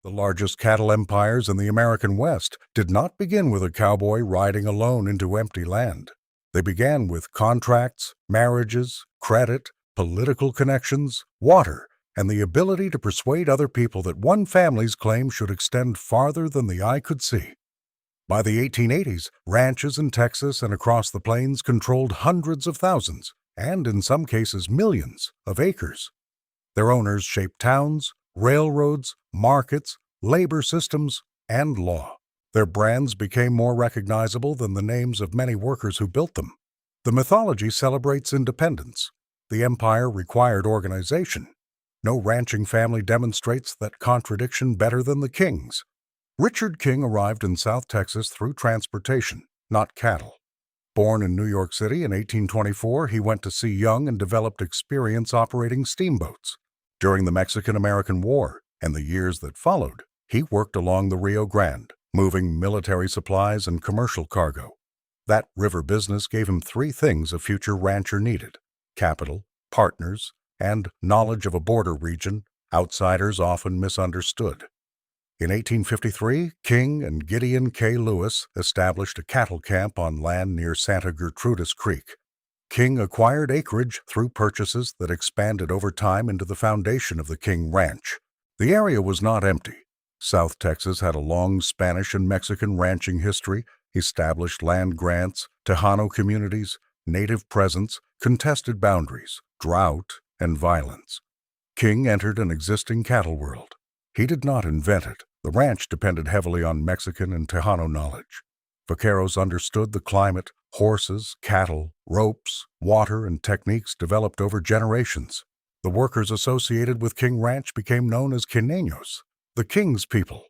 The largest cattle empires in the American West did not begin with a cowboy riding alone into empty land. They began with contracts, marriages, credit, political connections, water, and the ability to persuade other people that one family's claim should extend farther than the eye could see. By the 1880s, ranches in Texas and across the plains controlled hundreds of thousands, and in some cases millions, of acres. Their owners shaped towns, railroads, markets, labor systems, and law. Their brands became more recognizable than the names of many workers who built them. The mythology celebrates independence. The empire required organization. No ranching family demonstrates that contradiction better than the Kings. Richard King arrived in South Texas through transportation, not cattle. Born in New York City in 1824, he went to sea young and developed experience operating steamboats. During the Mexican-American War and the years that followed, he worked along the Rio Grande, moving military supplies and commercial cargo. That river business gave him three things a future rancher needed: capital, partners, and knowledge of a border region outsiders often misunderstood. In 1853, King and Gideon K. Lewis established a cattle camp on land near Santa Gertrudis Creek. King acquired acreage through purchases that expanded over time into the foundation of the King Ranch. The area was not empty. South Texas had a long Spanish and Mexican ranching history, established land grants, Tejano communities, native presence, contested boundaries, drought, and violence. King entered an existing cattle world. He did not invent it. The ranch depended heavily on Mexican and Tejano knowledge. Vaqueros understood the climate, horses, cattle, ropes, water, and techniques developed over generations. The workers associated with King Ranch became known as Queneños, the King's people.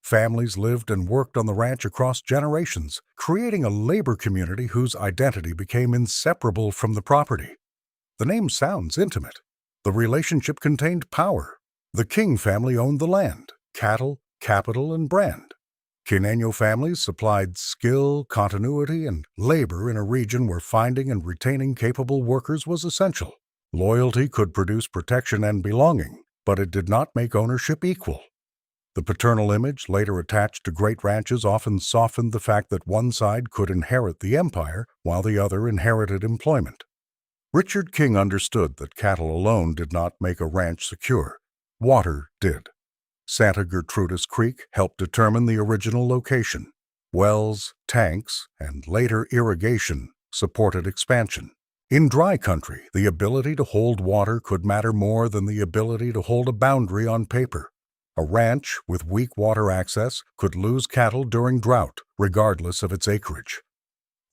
Families lived and worked on the ranch across generations, creating a labor community whose identity became inseparable from the property. The name sounds intimate. The relationship contained power. The King family owned the land, cattle, capital, and brand. Queneño families supplied skill, continuity, and labor in a region where finding and retaining capable workers was essential. Loyalty could produce protection and belonging, but it did not make ownership equal. The paternal image later attached to great ranches often softened the fact that one side could inherit the empire while the other inherited employment. Richard King understood that cattle alone did not make a ranch secure. Water did. Santa Gertrudis Creek helped determine the original location. Wells, tanks, and later irrigation supported expansion. In dry country, the ability to hold water could matter more than the ability to hold a boundary on paper. A ranch with weak water access could lose cattle during drought, regardless of its acreage.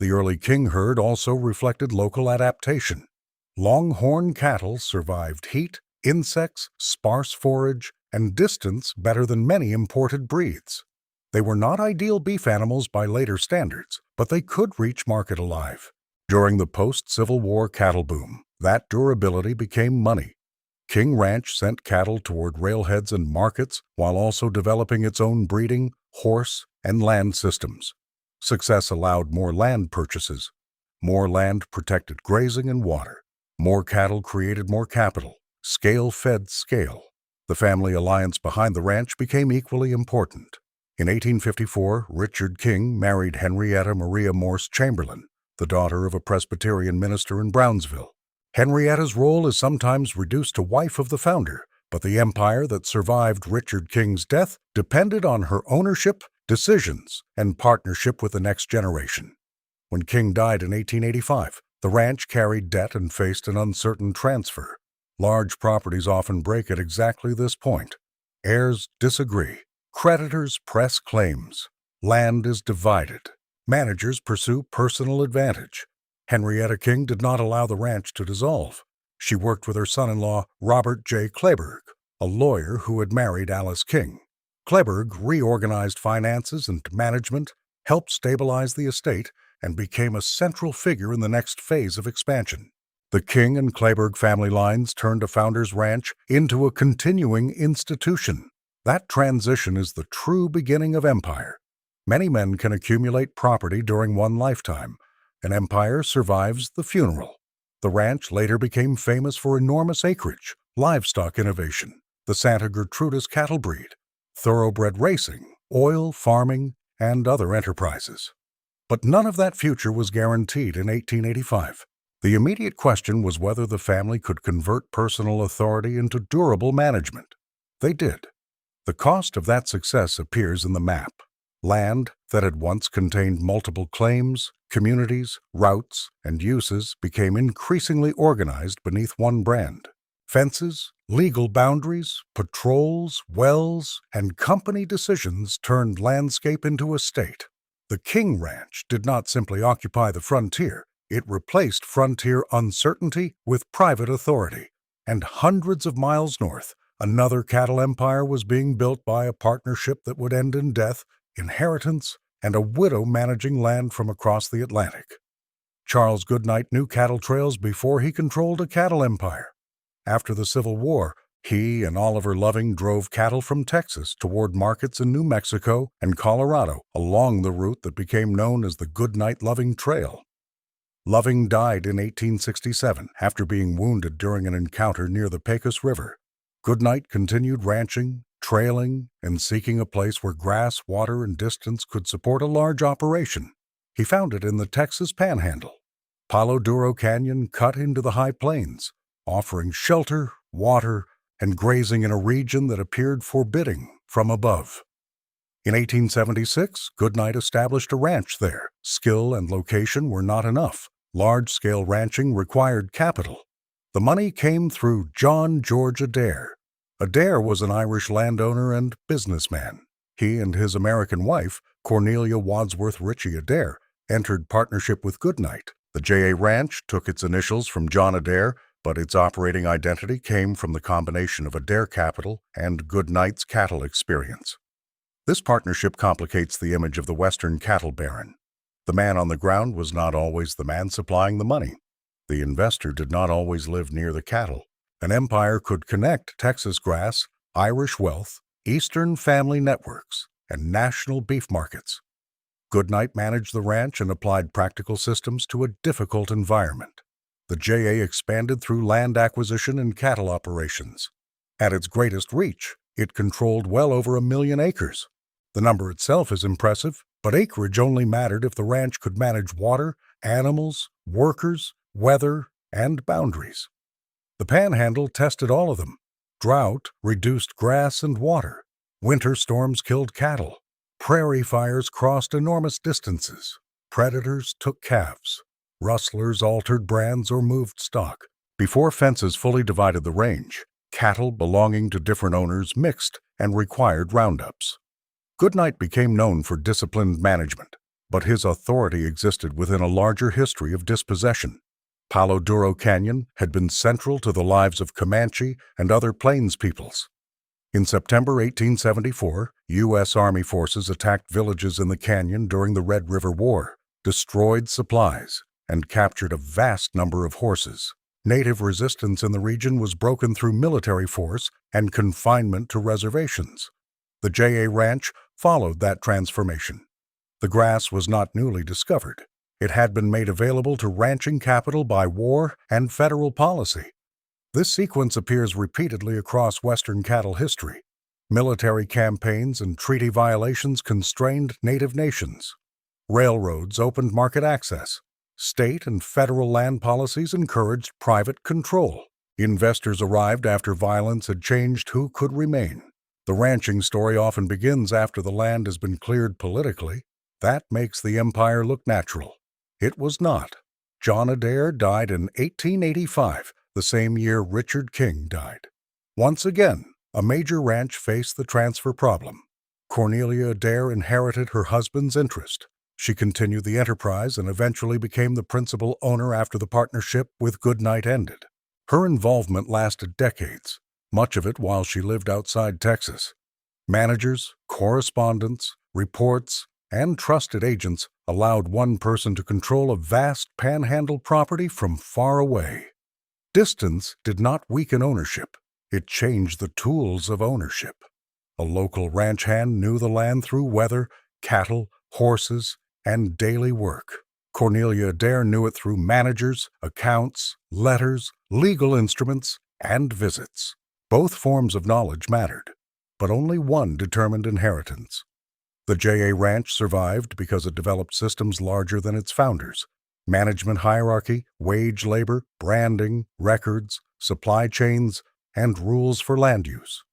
The early King herd also reflected local adaptation. Longhorn cattle survived heat, insects, sparse forage, and distance better than many imported breeds. They were not ideal beef animals by later standards, but they could reach market alive. During the post-Civil War cattle boom, that durability became money. King Ranch sent cattle toward railheads and markets while also developing its own breeding, horse, and land systems. Success allowed more land purchases. More land protected grazing and water. More cattle created more capital. Scale fed scale. The family alliance behind the ranch became equally important. In 1854, Richard King married Henrietta Maria Morse Chamberlain, the daughter of a Presbyterian minister in Brownsville. Henrietta's role is sometimes reduced to wife of the founder, but the empire that survived Richard King's death depended on her ownership, decisions, and partnership with the next generation. When King died in 1885, the ranch carried debt and faced an uncertain transfer. Large properties often break at exactly this point. Heirs disagree. Creditors press claims. Land is divided. Managers pursue personal advantage. Henrietta King did not allow the ranch to dissolve. She worked with her son-in-law, Robert J. Kleberg, a lawyer who had married Alice King. Kleberg reorganized finances and management, helped stabilize the estate, and became a central figure in the next phase of expansion. The King and Kleberg family lines turned a founder's ranch into a continuing institution. That transition is the true beginning of empire. Many men can accumulate property during one lifetime. An empire survives the funeral. The ranch later became famous for enormous acreage, livestock innovation, the Santa Gertrudis cattle breed, thoroughbred racing, oil, farming, and other enterprises. But none of that future was guaranteed in 1885. The immediate question was whether the family could convert personal authority into durable management. They did. The cost of that success appears in the map. Land that had once contained multiple claims, communities, routes, and uses became increasingly organized beneath one brand. Fences, legal boundaries, patrols, wells, and company decisions turned landscape into a state. The King Ranch did not simply occupy the frontier, it replaced frontier uncertainty with private authority. And hundreds of miles north, another cattle empire was being built by a partnership that would end in death, inheritance, and a widow managing land from across the Atlantic. Charles Goodnight knew cattle trails before he controlled a cattle empire. After the Civil War, he and Oliver Loving drove cattle from Texas toward markets in New Mexico and Colorado along the route that became known as the Goodnight-Loving Trail. Loving died in 1867 after being wounded during an encounter near the Pecos River. Goodnight continued ranching, trailing, and seeking a place where grass, water, and distance could support a large operation. He found it in the Texas Panhandle. Palo Duro Canyon cut into the high plains, offering shelter, water, and grazing in a region that appeared forbidding from above. In 1876, Goodnight established a ranch there. Skill and location were not enough. Large-scale ranching required capital. The money came through John George Adair. Adair was an Irish landowner and businessman. He and his American wife, Cornelia Wadsworth Ritchie Adair, entered partnership with Goodnight. The J.A. Ranch took its initials from John Adair, but its operating identity came from the combination of Adair capital and Goodnight's cattle experience. This partnership complicates the image of the Western cattle baron. The man on the ground was not always the man supplying the money. The investor did not always live near the cattle. An empire could connect Texas grass, Irish wealth, Eastern family networks, and national beef markets. Goodnight managed the ranch and applied practical systems to a difficult environment. The J.A. expanded through land acquisition and cattle operations. At its greatest reach, it controlled well over 1 million acres. The number itself is impressive, but acreage only mattered if the ranch could manage water, animals, workers, weather, and boundaries. The Panhandle tested all of them. Drought reduced grass and water. Winter storms killed cattle. Prairie fires crossed enormous distances. Predators took calves. Rustlers altered brands or moved stock. Before fences fully divided the range, cattle belonging to different owners mixed and required roundups. Goodnight became known for disciplined management, but his authority existed within a larger history of dispossession. Palo Duro Canyon had been central to the lives of Comanche and other Plains peoples. In September 1874, U.S. Army forces attacked villages in the canyon during the Red River War, destroyed supplies, and captured a vast number of horses. Native resistance in the region was broken through military force and confinement to reservations. The J.A. Ranch followed that transformation. The grass was not newly discovered. It had been made available to ranching capital by war and federal policy. This sequence appears repeatedly across Western cattle history. Military campaigns and treaty violations constrained native nations. Railroads opened market access. State and federal land policies encouraged private control. Investors arrived after violence had changed who could remain. The ranching story often begins after the land has been cleared politically. That makes the empire look natural. It was not. John Adair died in 1885, the same year Richard King died. Once again, a major ranch faced the transfer problem. Cornelia Adair inherited her husband's interest. She continued the enterprise and eventually became the principal owner after the partnership with Goodnight ended. Her involvement lasted decades, much of it while she lived outside Texas. Managers, correspondents, reports, and trusted agents allowed one person to control a vast panhandle property from far away. Distance did not weaken ownership. It changed the tools of ownership. A local ranch hand knew the land through weather, cattle, horses, and daily work. Cornelia Adair knew it through managers, accounts, letters, legal instruments, and visits. Both forms of knowledge mattered. but only one determined inheritance. The J.A. Ranch survived because it developed systems larger than its founders: management hierarchy, wage labor, branding, records, supply chains, and rules for land use.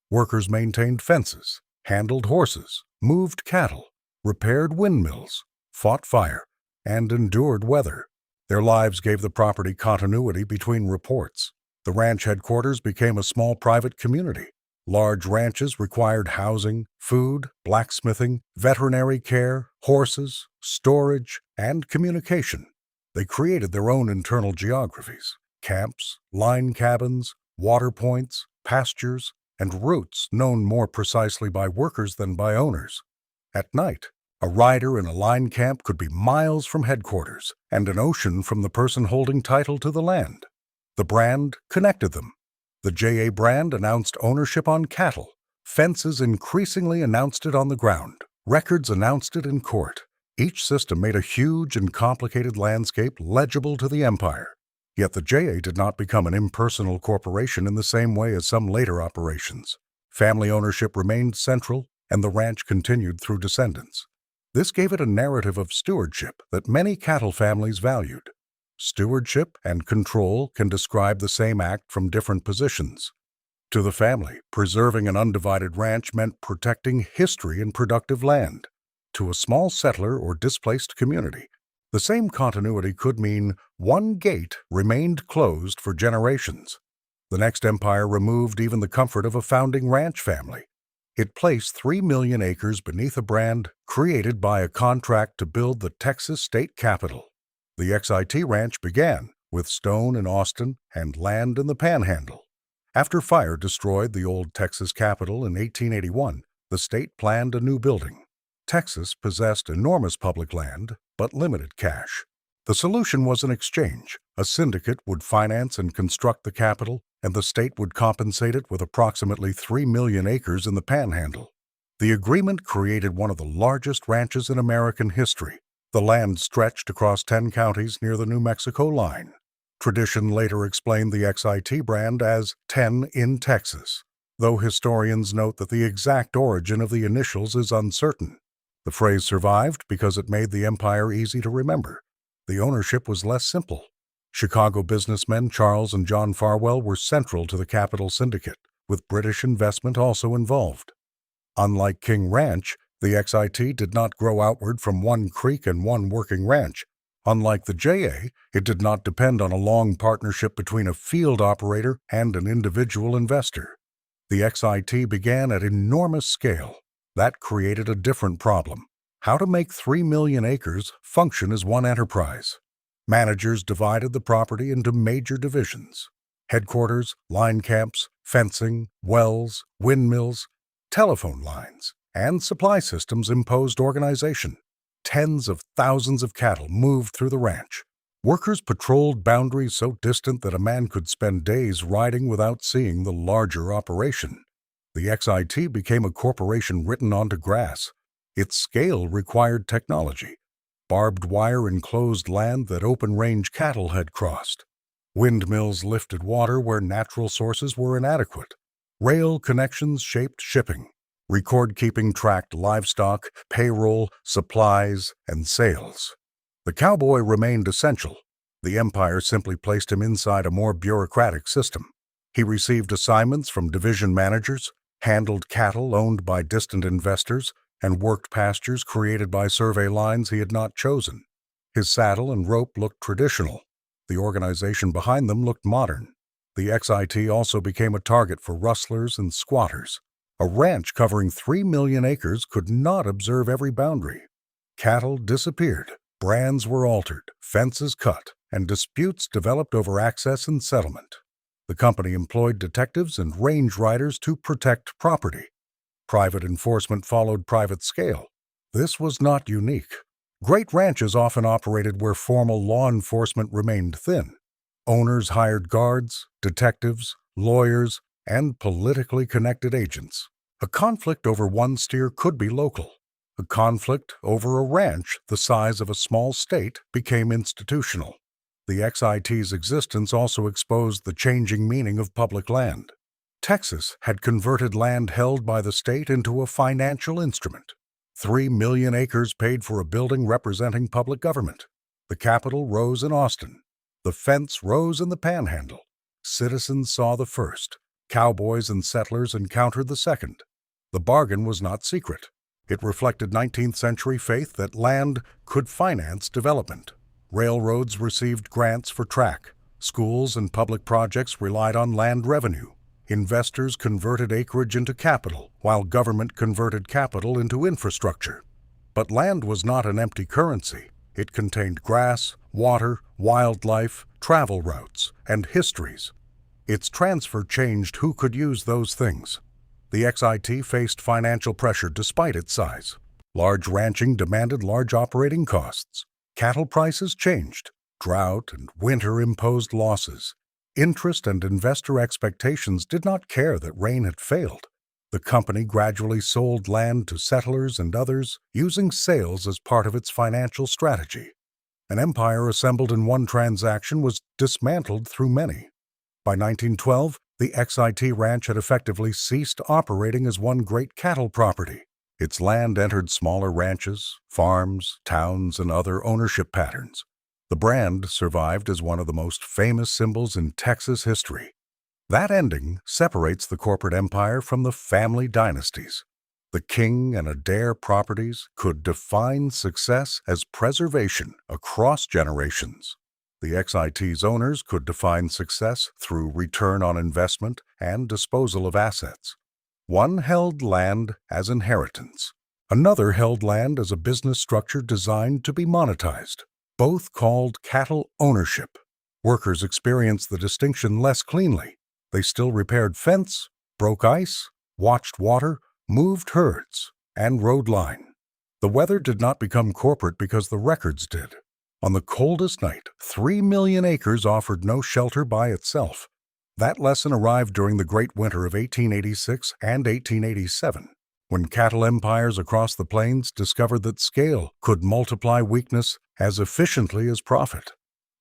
Workers maintained fences, handled horses, moved cattle, repaired windmills, fought fire, and endured weather. Their lives gave the property continuity between reports. The ranch headquarters became a small private community. Large ranches required housing, food, blacksmithing, veterinary care, horses, storage, and communication. They created their own internal geographies: camps, line cabins, water points, pastures, and routes known more precisely by workers than by owners. At night, a rider in a line camp could be miles from headquarters and an ocean from the person holding title to the land. The brand connected them. The J.A. brand announced ownership on cattle. Fences increasingly announced it on the ground. Records announced it in court. Each system made a huge and complicated landscape legible to the empire. Yet the J.A. did not become an impersonal corporation in the same way as some later operations. Family ownership remained central, and the ranch continued through descendants. This gave it a narrative of stewardship that many cattle families valued. Stewardship and control can describe the same act from different positions. To the family, preserving an undivided ranch meant protecting history and productive land. To a small settler or displaced community, the same continuity could mean one gate remained closed for generations. The next empire removed even the comfort of a founding ranch family. It placed 3 million acres beneath a brand created by a contract to build the Texas state capitol. The XIT Ranch began with stone in Austin and land in the Panhandle. After fire destroyed the old Texas Capitol in 1881, the state planned a new building. Texas possessed enormous public land, but limited cash. The solution was an exchange. A syndicate would finance and construct the Capitol, and the state would compensate it with approximately 3 million acres in the Panhandle. The agreement created one of the largest ranches in American history. The land stretched across 10 counties near the New Mexico line. Tradition later explained the XIT brand as 10 in Texas, though historians note that the exact origin of the initials is uncertain. The phrase survived because it made the empire easy to remember. The ownership was less simple. Chicago businessmen Charles and John Farwell were central to the Capitol Syndicate, with British investment also involved. Unlike King Ranch, the XIT did not grow outward from one creek and one working ranch. Unlike the JA, it did not depend on a long partnership between a field operator and an individual investor. The XIT began at enormous scale. That created a different problem: how to make 3 million acres function as one enterprise. Managers divided the property into major divisions: headquarters, line camps, fencing, wells, windmills, telephone lines, and supply systems imposed organization. Tens of thousands of cattle moved through the ranch. Workers patrolled boundaries so distant that a man could spend days riding without seeing the larger operation. The XIT became a corporation written onto grass. Its scale required technology: barbed wire enclosed land that open-range cattle had crossed. Windmills lifted water where natural sources were inadequate. Rail connections shaped shipping. Record-keeping tracked livestock, payroll, supplies, and sales. The cowboy remained essential. The empire simply placed him inside a more bureaucratic system. He received assignments from division managers, handled cattle owned by distant investors, and worked pastures created by survey lines he had not chosen. His saddle and rope looked traditional. The organization behind them looked modern. The XIT also became a target for rustlers and squatters. A ranch covering 3 million acres could not observe every boundary. Cattle disappeared, brands were altered, fences cut, and disputes developed over access and settlement. The company employed detectives and range riders to protect property. Private enforcement followed private scale. This was not unique. Great ranches often operated where formal law enforcement remained thin. Owners hired guards, detectives, lawyers, and politically connected agents. A conflict over one steer could be local. A conflict over a ranch the size of a small state became institutional. The XIT's existence also exposed the changing meaning of public land. Texas had converted land held by the state into a financial instrument. 3 million acres paid for a building representing public government. The capital rose in Austin. The fence rose in the Panhandle. Citizens saw the first. Cowboys and settlers encountered the second. The bargain was not secret. It reflected 19th century faith that land could finance development. Railroads received grants for track. Schools and public projects relied on land revenue. Investors converted acreage into capital, while government converted capital into infrastructure. But land was not an empty currency. It contained grass, water, wildlife, travel routes, and histories. Its transfer changed who could use those things. The XIT faced financial pressure despite its size. Large ranching demanded large operating costs. Cattle prices changed. Drought and winter imposed losses. Interest and investor expectations did not care that rain had failed. The company gradually sold land to settlers and others, using sales as part of its financial strategy. An empire assembled in one transaction was dismantled through many. By 1912, the XIT Ranch had effectively ceased operating as one great cattle property. Its land entered smaller ranches, farms, towns, and other ownership patterns. The brand survived as one of the most famous symbols in Texas history. That ending separates the corporate empire from the family dynasties. The King and Adair properties could define success as preservation across generations. The XIT's owners could define success through return on investment and disposal of assets. One held land as inheritance. Another held land as a business structure designed to be monetized. Both called cattle ownership. Workers experienced the distinction less cleanly. They still repaired fence, broke ice, watched water, moved herds, and rode line. The weather did not become corporate because the records did. On the coldest night, 3 million acres offered no shelter by itself. That lesson arrived during the Great Winter of 1886 and 1887. When cattle empires across the plains discovered that scale could multiply weakness as efficiently as profit.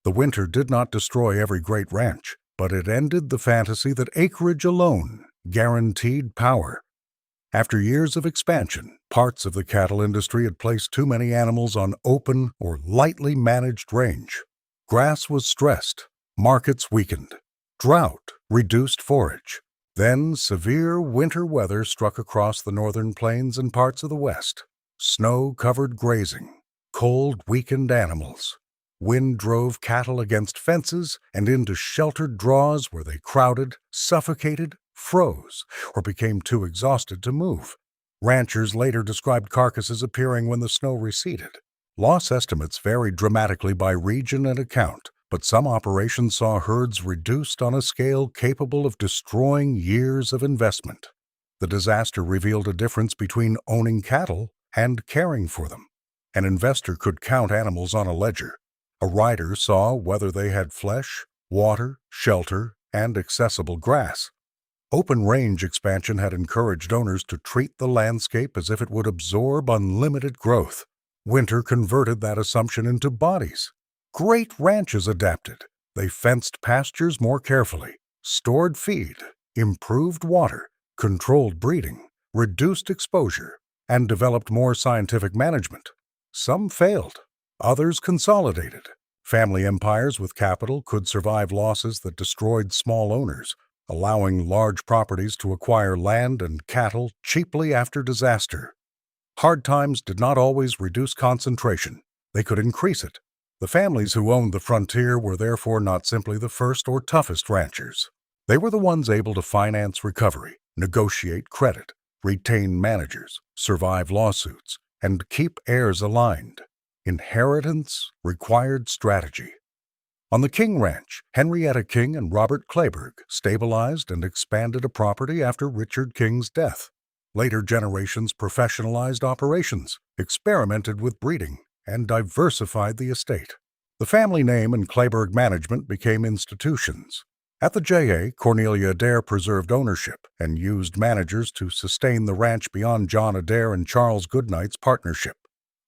The winter did not destroy every great ranch, but it ended the fantasy that acreage alone guaranteed power. After years of expansion, parts of the cattle industry had placed too many animals on open or lightly managed range. Grass was stressed, markets weakened, drought reduced forage. Then severe winter weather struck across the northern plains and parts of the west. Snow covered grazing. Cold weakened animals. Wind drove cattle against fences and into sheltered draws where they crowded, suffocated, froze, or became too exhausted to move. Ranchers later described carcasses appearing when the snow receded. Loss estimates varied dramatically by region and account, but some operations saw herds reduced on a scale capable of destroying years of investment. The disaster revealed a difference between owning cattle and caring for them. An investor could count animals on a ledger. A rider saw whether they had flesh, water, shelter, and accessible grass. Open range expansion had encouraged owners to treat the landscape as if it would absorb unlimited growth. Winter converted that assumption into bodies. Great ranches adapted. They fenced pastures more carefully, stored feed, improved water, controlled breeding, reduced exposure, and developed more scientific management. Some failed. Others consolidated. Family empires with capital could survive losses that destroyed small owners, allowing large properties to acquire land and cattle cheaply after disaster. Hard times did not always reduce concentration. They could increase it. The families who owned the frontier were therefore not simply the first or toughest ranchers. They were the ones able to finance recovery, negotiate credit, retain managers, survive lawsuits, and keep heirs aligned. Inheritance required strategy. On the King Ranch, Henrietta King and Robert Clayburgh stabilized and expanded a property after Richard King's death. Later generations professionalized operations, experimented with breeding, and diversified the estate. The family name and Clayburgh management became institutions. At the JA, Cornelia Adair preserved ownership and used managers to sustain the ranch beyond John Adair and Charles Goodnight's partnership.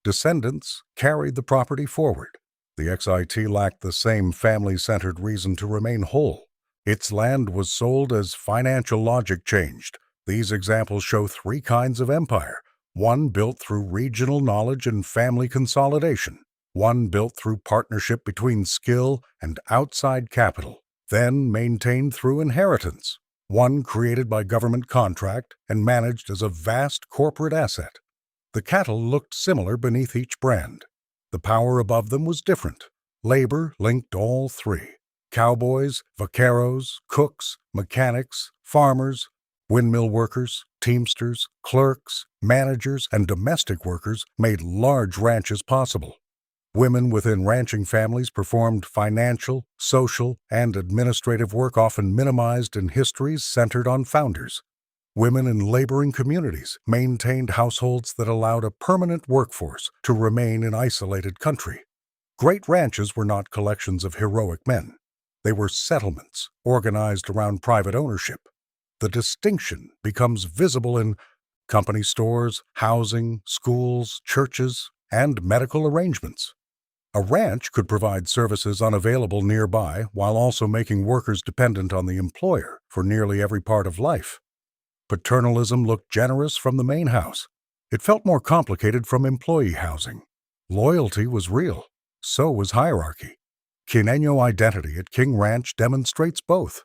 Descendants carried the property forward. The XIT lacked the same family-centered reason to remain whole. Its land was sold as financial logic changed. These examples show three kinds of empire: one built through regional knowledge and family consolidation, one built through partnership between skill and outside capital, then maintained through inheritance, one created by government contract and managed as a vast corporate asset. The cattle looked similar beneath each brand. The power above them was different. Labor linked all three. Cowboys, vaqueros, cooks, mechanics, farmers, windmill workers, teamsters, clerks, managers, and domestic workers made large ranches possible. Women within ranching families performed financial, social, and administrative work often minimized in histories centered on founders. Women in laboring communities maintained households that allowed a permanent workforce to remain in isolated country. Great ranches were not collections of heroic men. They were settlements organized around private ownership. The distinction becomes visible in company stores, housing, schools, churches, and medical arrangements. A ranch could provide services unavailable nearby while also making workers dependent on the employer for nearly every part of life. Paternalism looked generous from the main house. It felt more complicated from employee housing. Loyalty was real. So was hierarchy. Quineno identity at King Ranch demonstrates both.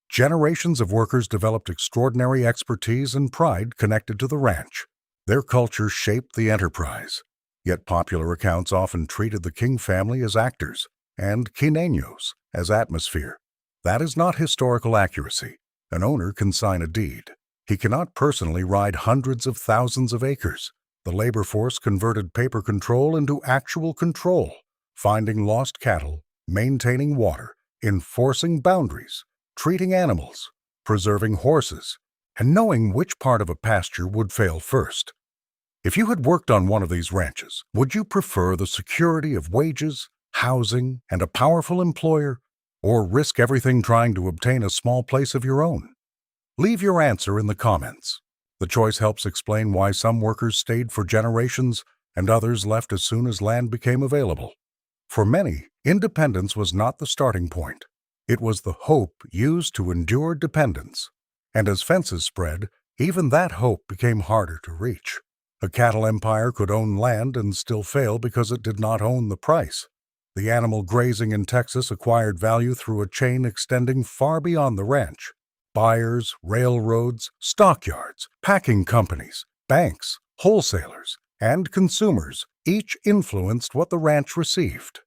Generations of workers developed extraordinary expertise and pride connected to the ranch. Their culture shaped the enterprise. Yet popular accounts often treated the King family as actors and Quineños as atmosphere. That is not historical accuracy. An owner can sign a deed. He cannot personally ride hundreds of thousands of acres. The labor force converted paper control into actual control, finding lost cattle, maintaining water, enforcing boundaries, treating animals, preserving horses, and knowing which part of a pasture would fail first. If you had worked on one of these ranches, would you prefer the security of wages, housing, and a powerful employer, or risk everything trying to obtain a small place of your own? Leave your answer in the comments. The choice helps explain why some workers stayed for generations and others left as soon as land became available. For many, independence was not the starting point. It was the hope used to endure dependence. And as fences spread, even that hope became harder to reach. A cattle empire could own land and still fail because it did not own the price. The animal grazing in Texas acquired value through a chain extending far beyond the ranch. Buyers, railroads, stockyards, packing companies, banks, wholesalers, and consumers each influenced what the ranch received.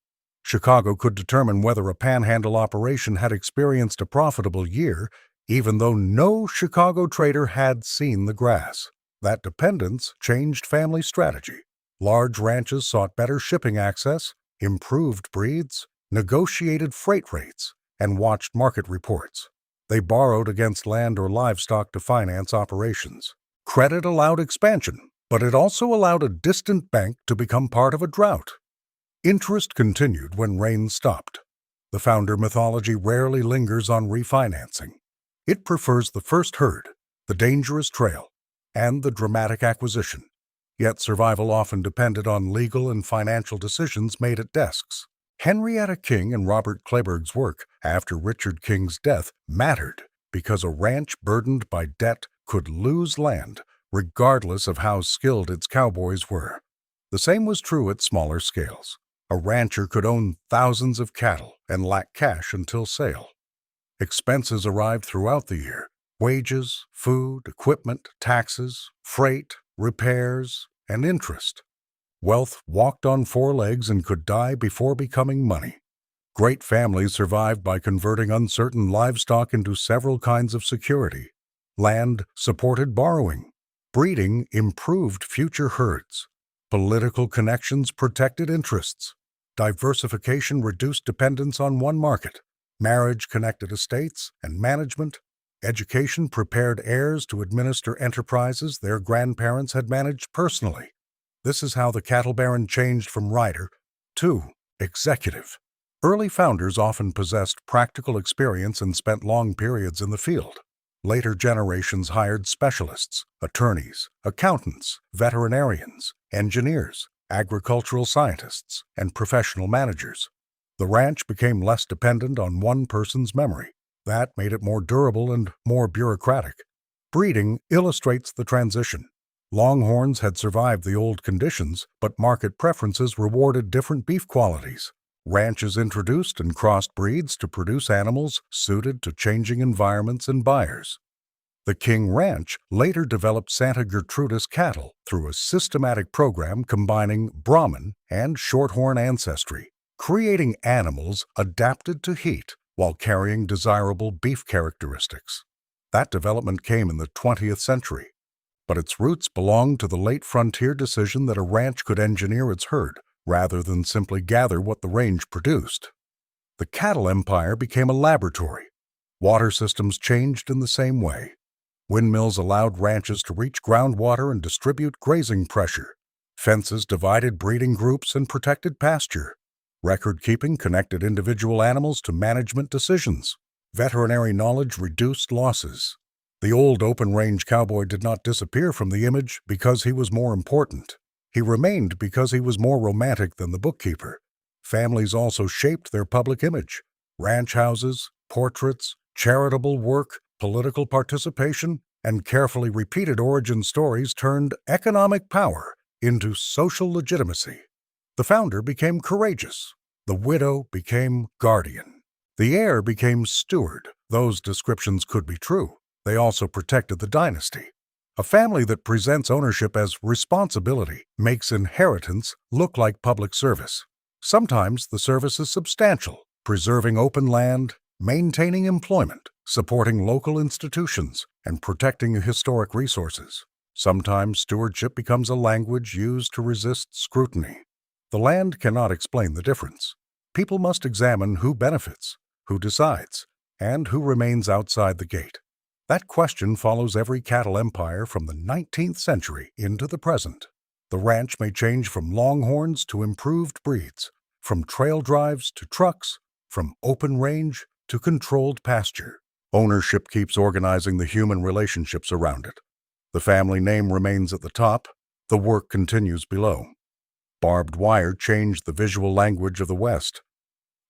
Chicago could determine whether a panhandle operation had experienced a profitable year, even though no Chicago trader had seen the grass. That dependence changed family strategy. Large ranches sought better shipping access, improved breeds, negotiated freight rates, and watched market reports. They borrowed against land or livestock to finance operations. Credit allowed expansion, but it also allowed a distant bank to become part of a drought. Interest continued when rain stopped. The founder mythology rarely lingers on refinancing. It prefers the first herd, the dangerous trail, and the dramatic acquisition. Yet survival often depended on legal and financial decisions made at desks. Henrietta King and Robert Kleberg's work after Richard King's death mattered because a ranch burdened by debt could lose land regardless of how skilled its cowboys were. The same was true at smaller scales. A rancher could own thousands of cattle and lack cash until sale. Expenses arrived throughout the year: wages, food, equipment, taxes, freight, repairs, and interest. Wealth walked on four legs and could die before becoming money. Great families survived by converting uncertain livestock into several kinds of security. Land supported borrowing. Breeding improved future herds. Political connections protected interests. Diversification reduced dependence on one market. Marriage connected estates and management. Education prepared heirs to administer enterprises their grandparents had managed personally. This is how the cattle baron changed from rider to executive. Early founders often possessed practical experience and spent long periods in the field. Later generations hired specialists, attorneys, accountants, veterinarians, engineers, agricultural scientists, and professional managers. The ranch became less dependent on one person's memory. That made it more durable and more bureaucratic. Breeding illustrates the transition. Longhorns had survived the old conditions, but market preferences rewarded different beef qualities. Ranches introduced and crossed breeds to produce animals suited to changing environments and buyers. The King Ranch later developed Santa Gertrudis cattle through a systematic program combining Brahman and Shorthorn ancestry, creating animals adapted to heat while carrying desirable beef characteristics. That development came in the 20th century, but its roots belong to the late frontier decision that a ranch could engineer its herd rather than simply gather what the range produced. The cattle empire became a laboratory. Water systems changed in the same way. Windmills allowed ranches to reach groundwater and distribute grazing pressure. Fences divided breeding groups and protected pasture. Record-keeping connected individual animals to management decisions. Veterinary knowledge reduced losses. The old open-range cowboy did not disappear from the image because he was more important. He remained because he was more romantic than the bookkeeper. Families also shaped their public image. Ranch houses, portraits, charitable work, political participation, and carefully repeated origin stories turned economic power into social legitimacy. The founder became courageous. The widow became guardian. The heir became steward. Those descriptions could be true. They also protected the dynasty. A family that presents ownership as responsibility makes inheritance look like public service. Sometimes the service is substantial, preserving open land, maintaining employment, supporting local institutions, and protecting historic resources. Sometimes stewardship becomes a language used to resist scrutiny. The land cannot explain the difference. People must examine who benefits, who decides, and who remains outside the gate. That question follows every cattle empire from the 19th century into the present. The ranch may change from longhorns to improved breeds, from trail drives to trucks, from open range to controlled pasture. Ownership keeps organizing the human relationships around it. The family name remains at the top, the work continues below. Barbed wire changed the visual language of the West.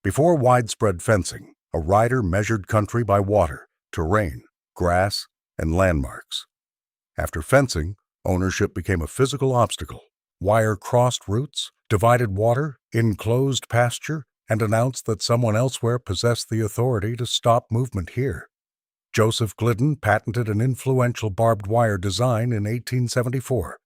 Before widespread fencing, a rider measured country by water, terrain, grass, and landmarks. After fencing, ownership became a physical obstacle. Wire crossed routes, divided water, enclosed pasture, and announced that someone elsewhere possessed the authority to stop movement here. Joseph Glidden patented an influential barbed wire design in 1874.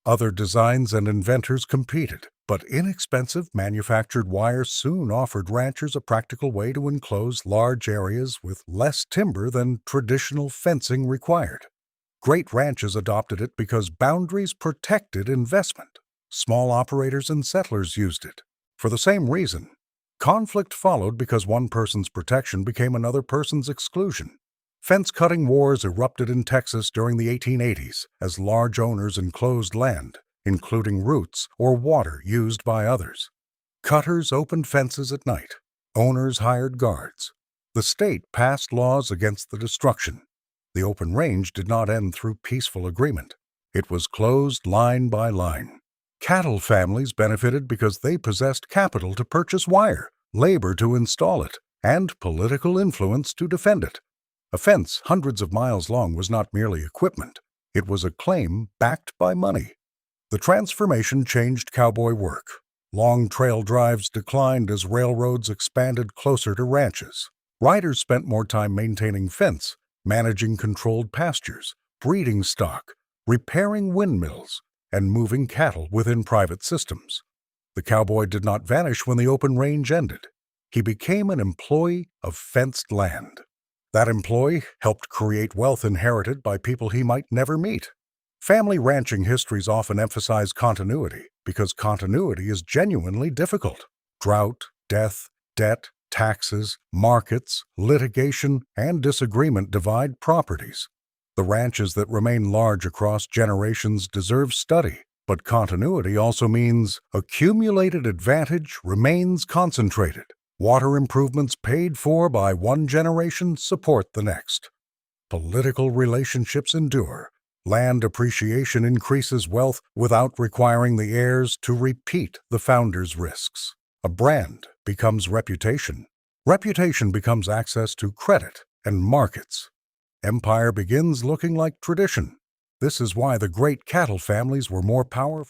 Other designs and inventors competed, but inexpensive manufactured wire soon offered ranchers a practical way to enclose large areas with less timber than traditional fencing required. Great ranches adopted it because boundaries protected investment. Small operators and settlers used it. For the same reason, conflict followed because one person's protection became another person's exclusion. Fence-cutting wars erupted in Texas during the 1880s as large owners enclosed land, including roots or water used by others. Cutters opened fences at night. Owners hired guards. The state passed laws against the destruction. The open range did not end through peaceful agreement. It was closed line by line. Cattle families benefited because they possessed capital to purchase wire, labor to install it, and political influence to defend it. A fence hundreds of miles long was not merely equipment. It was a claim backed by money. The transformation changed cowboy work. Long trail drives declined as railroads expanded closer to ranches. Riders spent more time maintaining fence, managing controlled pastures, breeding stock, repairing windmills, and moving cattle within private systems. The cowboy did not vanish when the open range ended. He became an employee of fenced land. That employee helped create wealth inherited by people he might never meet. Family ranching histories often emphasize continuity because continuity is genuinely difficult. Drought, death, debt, taxes, markets, litigation, and disagreement divide properties. The ranches that remain large across generations deserve study, but continuity also means accumulated advantage remains concentrated. Water improvements paid for by one generation support the next. Political relationships endure. Land appreciation increases wealth without requiring the heirs to repeat the founder's risks. A brand becomes reputation. Reputation becomes access to credit. and markets. Empire begins looking like tradition. This is why the great cattle families were more powerful.